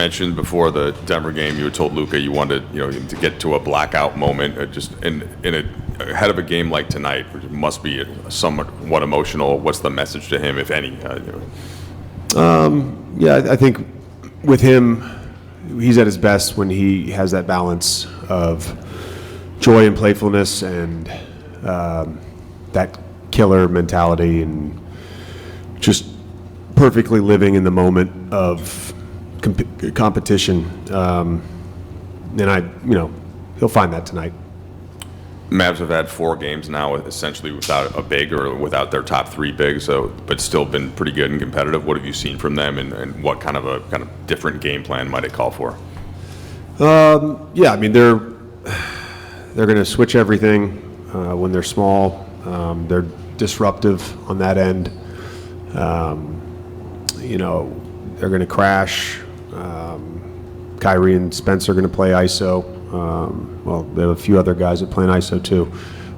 Mentioned before the Denver game, you had told Luka you wanted, him to get to a blackout moment, just ahead of a game like tonight, which must be somewhat emotional. What's the message to him, if any? Yeah, I think with him, he's at his best when he has that balance of joy and playfulness and that killer mentality and just perfectly living in the moment of competition, and he'll find that tonight. Mavs have had 4 games now, essentially without a big or without their top 3 bigs, but still been pretty good and competitive. What have you seen from them, and what kind of different game plan might it call for? Yeah, I mean they're going to switch everything when they're small. They're disruptive on that end. They're going to crash. Kyrie and Spencer are going to play ISO. Well, they have a few other guys that play in ISO too.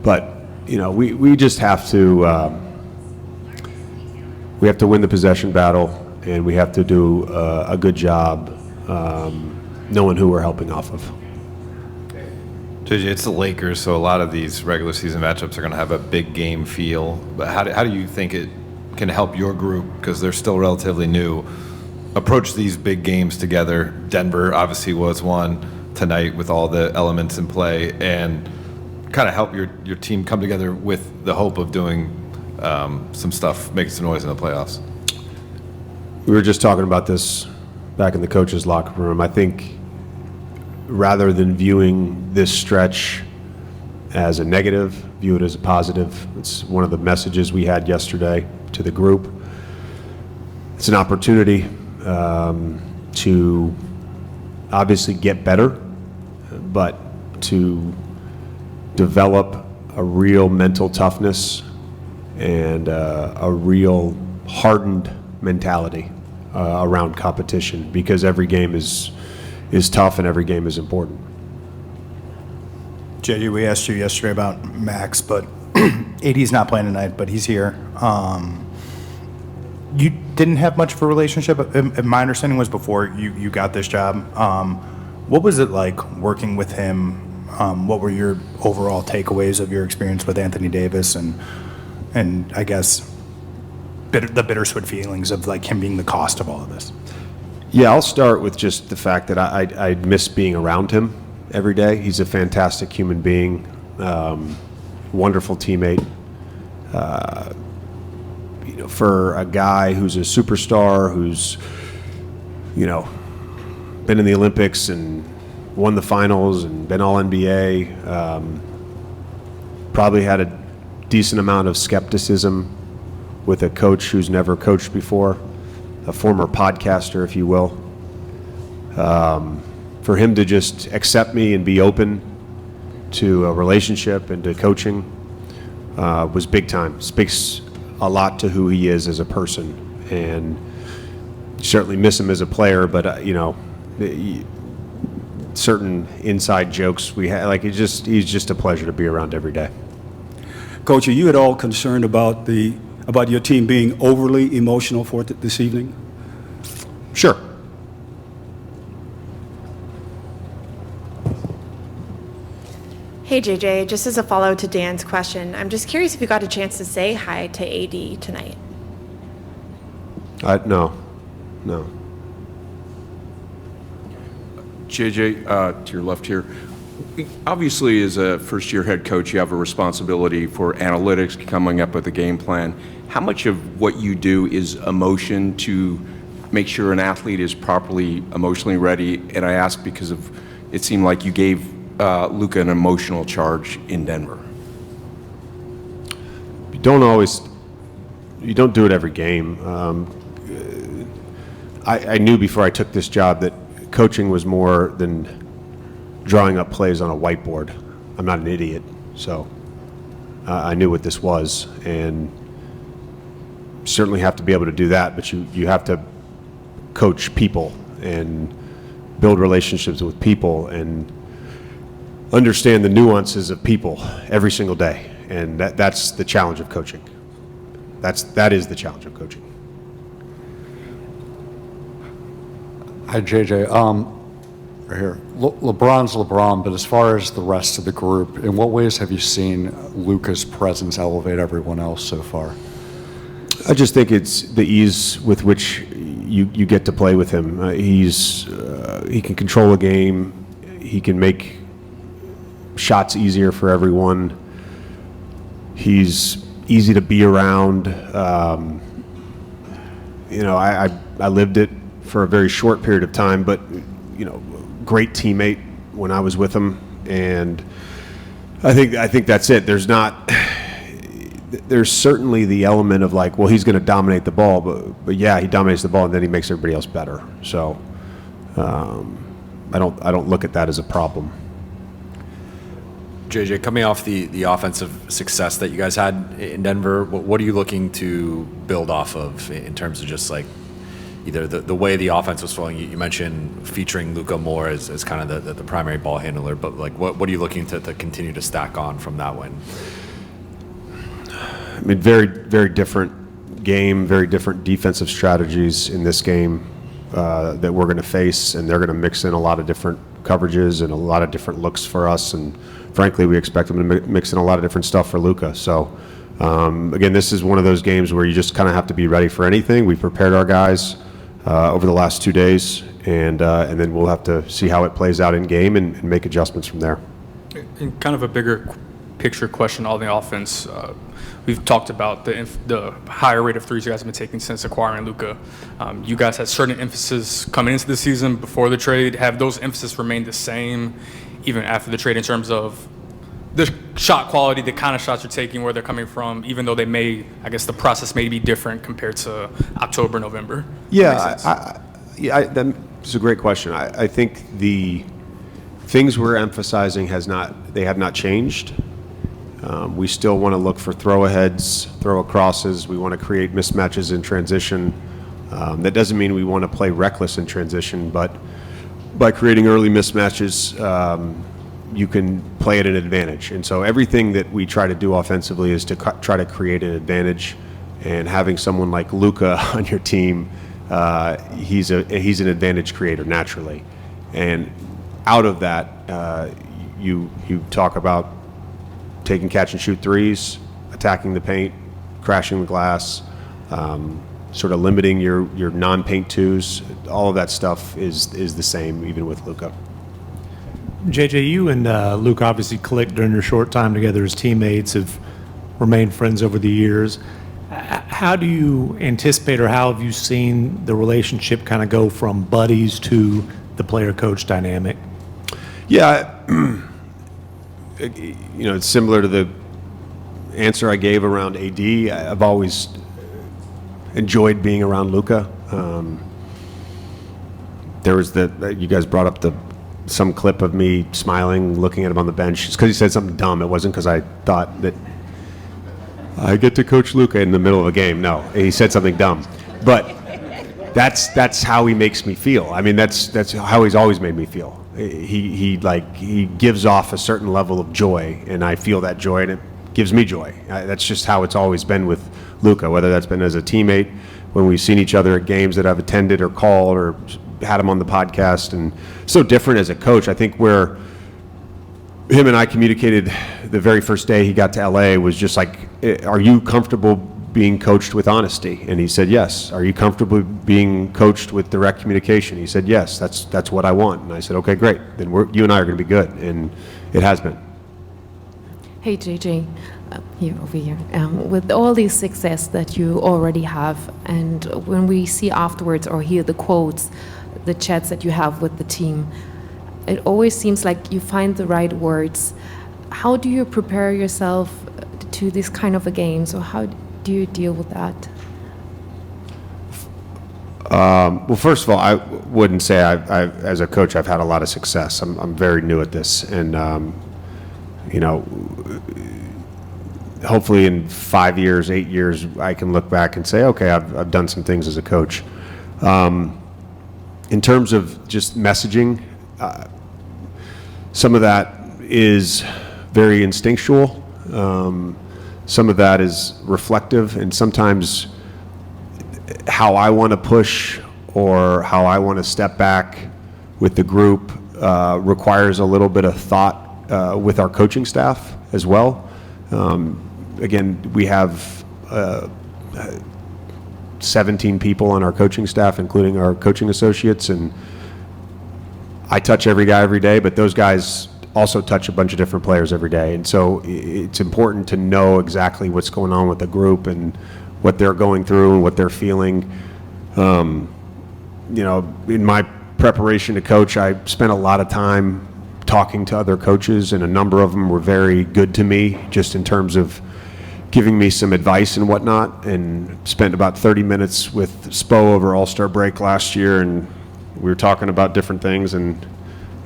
But, we just have to win the possession battle, and we have to do a good job knowing who we're helping off of. JJ, it's the Lakers, so a lot of these regular season matchups are going to have a big game feel. But how do you think it can help your group, because they're still relatively new, approach these big games together? Denver obviously was one tonight with all the elements in play, and kind of help your team come together with the hope of doing some stuff, making some noise in the playoffs. We were just talking about this back in the coaches' locker room. I think rather than viewing this stretch as a negative, view it as a positive. It's one of the messages we had yesterday to the group. It's an opportunity to obviously get better, but to develop a real mental toughness and a real hardened mentality around competition, because every game is tough and every game is important. JJ, we asked you yesterday about Max, but AD's not playing tonight, but he's here. You didn't have much of a relationship. My understanding was before you got this job. What was it like working with him? What were your overall takeaways of your experience with Anthony Davis, and I guess the bittersweet feelings of like him being the cost of all of this? Yeah, I'll start with just the fact that I miss being around him every day. He's a fantastic human being, wonderful teammate. For a guy who's a superstar, who's been in the Olympics and won the finals and been all NBA, probably had a decent amount of skepticism with a coach who's never coached before, a former podcaster, if you will. For him to just accept me and be open to a relationship and to coaching was big time. Speaks a lot to who he is as a person, and certainly miss him as a player, but certain inside jokes we had, like he's just a pleasure to be around every day. Coach, are you at all concerned about your team being overly emotional for this evening? Sure. Hey JJ, just as a follow to Dan's question, I'm just curious if you got a chance to say hi to AD tonight. No. JJ, to your left here, obviously as a first-year head coach, you have a responsibility for analytics, coming up with a game plan. How much of what you do is emotion to make sure an athlete is properly emotionally ready? And I ask because it seemed like you gave Luka an emotional charge in Denver. You don't do it every game. I knew before I took this job that coaching was more than drawing up plays on a whiteboard. I'm not an idiot, so I knew what this was, and certainly have to be able to do that, but you have to coach people and build relationships with people and understand the nuances of people every single day, and that's the challenge of coaching. That is the challenge of coaching. Hi, JJ. Right here. LeBron's LeBron, but as far as the rest of the group, in what ways have you seen Luka's presence elevate everyone else so far? I just think it's the ease with which you get to play with him. He can control a game. He can make shots easier for everyone. He's easy to be around. I lived it for a very short period of time, but great teammate when I was with him, and I think that's it. There's certainly the element of like, well, he's going to dominate the ball, but yeah, he dominates the ball and then he makes everybody else better. So I don't look at that as a problem. JJ, coming off the offensive success that you guys had in Denver, what are you looking to build off of in terms of just like either the way the offense was flowing? You mentioned featuring Luka more as kind of the primary ball handler, but like what are you looking to continue to stack on from that win? I mean, very, very different game, very different defensive strategies in this game that we're going to face, and they're going to mix in a lot of different coverages and a lot of different looks for us, and frankly, we expect them to mix in a lot of different stuff for Luka. So, again, this is one of those games where you just kind of have to be ready for anything. We prepared our guys over the last 2 days, and then we'll have to see how it plays out in game and make adjustments from there. And kind of a bigger picture question on the offense. We've talked about the higher rate of threes you guys have been taking since acquiring Luka. You guys had certain emphasis coming into the season before the trade. Have those emphasis remained the same even after the trade in terms of the shot quality, the kind of shots you're taking, where they're coming from, even though the process may be different compared to October, November? Yeah, that's a great question. I think the things we're emphasizing have not changed. We still want to look for throw-aheads, throw-acrosses. We want to create mismatches in transition. That doesn't mean we want to play reckless in transition, but by creating early mismatches, you can play at an advantage. And so everything that we try to do offensively is to try to create an advantage. And having someone like Luka on your team, he's an advantage creator naturally. And out of that, you talk about taking catch and shoot threes, attacking the paint, crashing the glass, sort of limiting your non-paint twos. All of that stuff is the same even with Luka. JJ, you and Luka obviously clicked during your short time together as teammates, have remained friends over the years. How do you anticipate, or how have you seen the relationship kind of go from buddies to the player-coach dynamic? Yeah, it's similar to the answer I gave around AD. I've always enjoyed being around Luka. There was you guys brought up some clip of me smiling, looking at him on the bench. It's because he said something dumb. It wasn't because I thought that I get to coach Luka in the middle of a game. No, he said something dumb. But that's how he makes me feel. I mean, that's how he's always made me feel. He gives off a certain level of joy, and I feel that joy, and it gives me joy. That's just how it's always been with Luka, whether that's been as a teammate, when we've seen each other at games that I've attended or called or had him on the podcast, and so different as a coach. I think where him and I communicated the very first day he got to LA was just like, are you comfortable being coached with honesty? And he said, yes. Are you comfortable being coached with direct communication? He said, yes, that's what I want. And I said, okay, great. Then you and I are going to be good. And it has been. Hey, JJ, over here. With all the success that you already have, and when we see afterwards or hear the quotes, the chats that you have with the team, it always seems like you find the right words. How do you prepare yourself to this kind of a game? So how do you deal with that? Well, first of all, I wouldn't say as a coach I've had a lot of success. I'm very new at this, and hopefully in 5 years, 8 years, I can look back and say, okay, I've done some things as a coach. In terms of just messaging, some of that is very instinctual. Some of that is reflective, and sometimes how I want to push or how I want to step back with the group requires a little bit of thought with our coaching staff as well. Again, we have 17 people on our coaching staff, including our coaching associates, and I touch every guy every day, but those guys also touch a bunch of different players every day. And so it's important to know exactly what's going on with the group and what they're going through and what they're feeling. In my preparation to coach, I spent a lot of time talking to other coaches, and a number of them were very good to me just in terms of giving me some advice and whatnot, and spent about 30 minutes with Spo over All-Star break last year, and we were talking about different things, and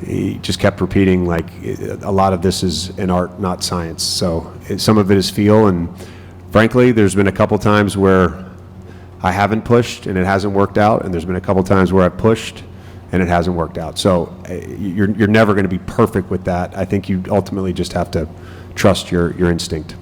he just kept repeating, like, a lot of this is an art, not science. So some of it is feel, and frankly, there's been a couple times where I haven't pushed and it hasn't worked out, and there's been a couple times where I've pushed and it hasn't worked out. So you're never going to be perfect with that. I think you ultimately just have to trust your instinct.